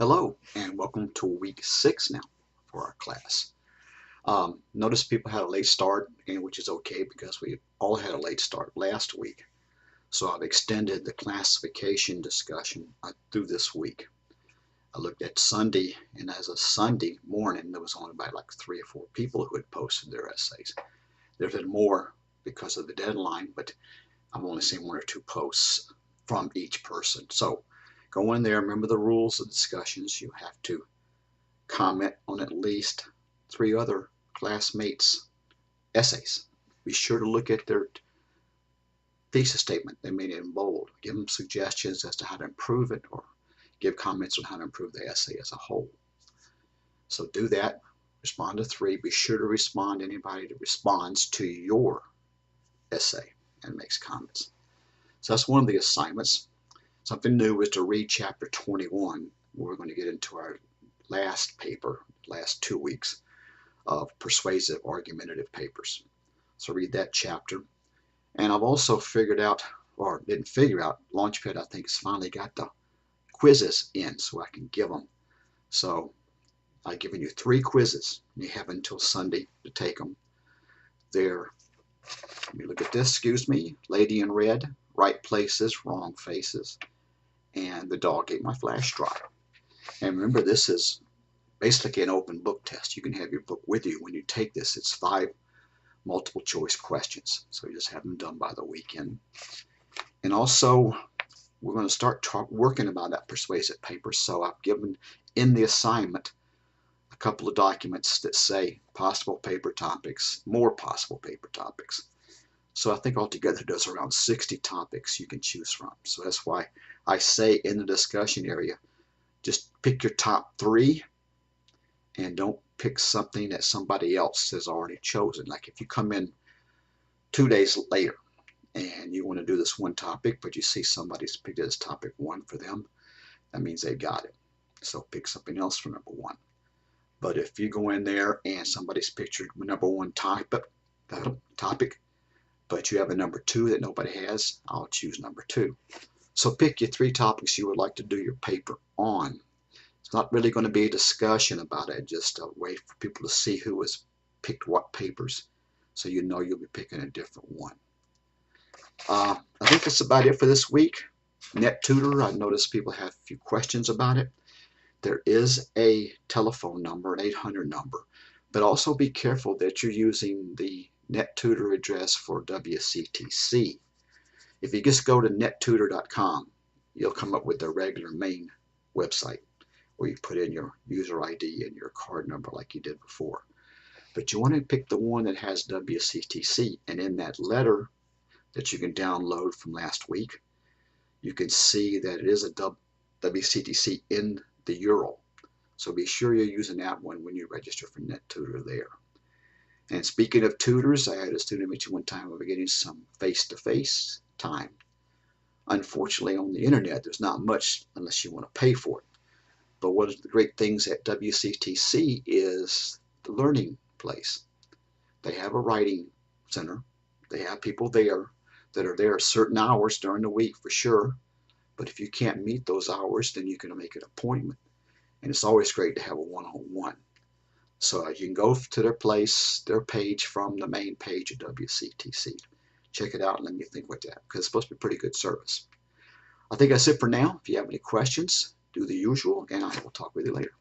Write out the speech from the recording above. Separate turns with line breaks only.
Hello and welcome to week 6 now for our class. Notice people had a late start, and which is okay because we all had a late start last week. So I've extended the classification discussion through this week. I looked at Sunday, and as of Sunday morning, there was only about like 3 or 4 people who had posted their essays. There's been more because of the deadline, but I'm only seeing 1 or 2 posts from each person. So go in there, remember the rules of discussions. You have to comment on at least 3 other classmates' essays. Be sure to look at their thesis statement. They made it in bold. Give them suggestions as to how to improve it, or give comments on how to improve the essay as a whole. So do that. Respond to 3. Be sure to respond to anybody that responds to your essay and makes comments. So that's one of the assignments. Something new is to read chapter 21. We're going to get into our last paper, last 2 weeks of persuasive argumentative papers. So read that chapter. And I've also figured out, or didn't figure out, Launchpad I think has finally got the quizzes in so I can give them. So I've given you 3 quizzes. You have until Sunday to take them. They're, let me look at this, excuse me, Lady in Red, Right Places, Wrong Faces, and The Dog Ate My Flash Drive. And remember, this is basically an open book test. You can have your book with you when you take this. It's 5 multiple choice questions. So you just have them done by the weekend. And also, we're going to start working about that persuasive paper. So I've given in the assignment a couple of documents that say possible paper topics, more possible paper topics. So I think altogether there's around 60 topics you can choose from. So that's why I say in the discussion area, just pick your top 3 and don't pick something that somebody else has already chosen. Like if you come in 2 days later and you want to do this one topic, but you see somebody's picked it as topic 1 for them, that means they got it. So pick something else for number 1. But if you go in there and somebody's pictured number 1 topic, but you have a number 2 that nobody has, I'll choose number 2. So pick your 3 topics you would like to do your paper on. It's not really going to be a discussion about it, just a way for people to see who has picked what papers, so you know you'll be picking a different one. I think that's about it for this week. NetTutor, I noticed people have a few questions about it. There is a telephone number, an 800 number, but also be careful that you're using the NetTutor address for WCTC. If you just go to nettutor.com, you'll come up with the regular main website where you put in your user ID and your card number like you did before. But you want to pick the one that has WCTC, and in that letter that you can download from last week, you can see that it is a WCTC in the URL. So be sure you're using that one when you register for NetTutor there. And speaking of tutors, I had a student mention one time we were getting some face-to-face time. Unfortunately, on the internet, there's not much unless you want to pay for it. But one of the great things at WCTC is the learning place. They have a writing center. They have people there that are there certain hours during the week for sure. But if you can't meet those hours, then you can make an appointment. And it's always great to have a one-on-one. So you can go to their place, their page from the main page of WCTC. Check it out and let me think with that, because it's supposed to be pretty good service. I think that's it for now. If you have any questions, do the usual, and I will talk with you later.